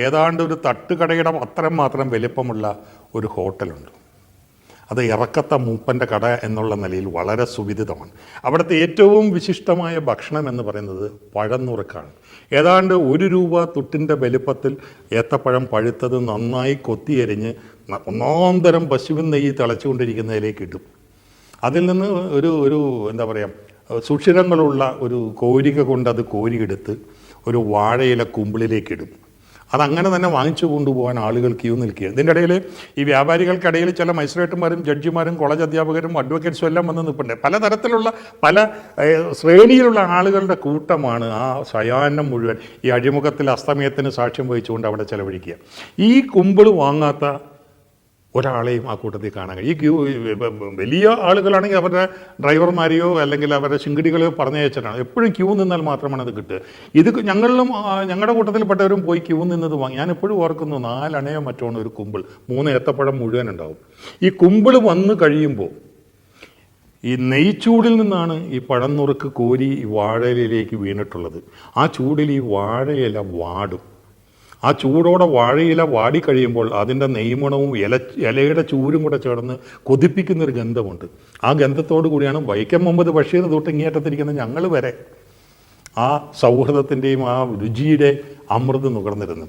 ഏതാണ്ട് ഒരു തട്ടുകടയുടെ അത്രയും മാത്രം വലിപ്പമുള്ള ഒരു ഹോട്ടലുണ്ട്. അത് ഇറക്കത്ത മൂപ്പൻ്റെ കട എന്നുള്ള നിലയിൽ വളരെ സുവിദിതമാണ്. അവിടുത്തെ ഏറ്റവും വിശിഷ്ടമായ ഭക്ഷണം എന്ന് പറയുന്നത് പഴന്നുറുക്കാണ്. ഏതാണ്ട് ₹1 തുട്ടിൻ്റെ വലിപ്പത്തിൽ ഏത്തപ്പഴം പഴുത്തത് നന്നായി കൊത്തിയരിഞ്ഞ് ഒന്നാന്തരം പശുവിൻ നെയ്യ് തിളച്ചുകൊണ്ടിരിക്കുന്നതിലേക്ക് ഇടും. അതിൽ നിന്ന് ഒരു എന്താ പറയുക, സുഷിരങ്ങളുള്ള ഒരു കോരിക കൊണ്ട് അത് കോരിയെടുത്ത് ഒരു വാഴയില കുമ്പിളിലേക്കിടും. അതങ്ങനെ തന്നെ വാങ്ങിച്ചു കൊണ്ടുപോകാൻ ആളുകൾ ക്യൂ നിൽക്കുകയാണ്. ഇതിൻ്റെ ഇടയിൽ ഈ വ്യാപാരികൾക്കിടയിൽ ചില മജിസ്ട്രേറ്റുമാരും ജഡ്ജിമാരും കോളേജ് അധ്യാപകരും അഡ്വക്കേറ്റ്സും എല്ലാം വന്ന് നിൽപ്പുണ്ട്. പലതരത്തിലുള്ള പല ശ്രേണിയിലുള്ള ആളുകളുടെ കൂട്ടമാണ് ആ സായാഹ്നം മുഴുവൻ ഈ അഴിമുഖത്തിൽ അസ്തമയത്തിന് സാക്ഷ്യം വഹിച്ചുകൊണ്ട് അവിടെ ചെലവഴിക്കുക. ഈ കുമ്പിൾ വാങ്ങാത്ത ഒരാളെയും ആ കൂട്ടത്തിൽ കാണാൻ കഴിയും. ഈ ക്യൂ വലിയ ആളുകളാണെങ്കിൽ അവരുടെ ഡ്രൈവർമാരെയോ അല്ലെങ്കിൽ അവരുടെ ശിങ്കിടികളെയോ പറഞ്ഞയച്ചിട്ടാണ്. എപ്പോഴും ക്യൂ നിന്നാൽ മാത്രമാണ് അത് കിട്ടുക. ഇത് ഞങ്ങളുടെ കൂട്ടത്തിൽപ്പെട്ടവരും പോയി ക്യൂ നിന്നത് വാങ്ങി. ഞാൻ എപ്പോഴും ഓർക്കുന്നു, 4 അണയോ മറ്റോണ് ഒരു കുമ്പിൾ, 3 ഏത്തപ്പഴം മുഴുവൻ ഉണ്ടാവും. ഈ കുമ്പിൾ വന്ന് കഴിയുമ്പോൾ ഈ നെയ്ച്ചൂടിൽ നിന്നാണ് ഈ പഴന്നുറുക്ക് കോരി ഈ വാഴയിലേക്ക് വീണിട്ടുള്ളത്. ആ ചൂടിൽ ഈ വാഴയില വാടും. ആ ചൂടോടെ വാഴയില വാടിക്കഴിയുമ്പോൾ അതിൻ്റെ നെയ്മണവും ഇലയുടെ ചൂരും കൂടെ ചേർന്ന് കൊതിപ്പിക്കുന്നൊരു ഗന്ധമുണ്ട്. ആ ഗന്ധത്തോടു കൂടിയാണ് വൈക്കം മുഹമ്മദ് ബഷീർ തൊട്ട് ഇങ്ങേറ്റത്തിരിക്കുന്ന ഞങ്ങൾ വരെ ആ സൗഹൃദത്തിൻ്റെയും ആ രുചിയുടെ അമൃത് നുകർന്നിരുന്നത്.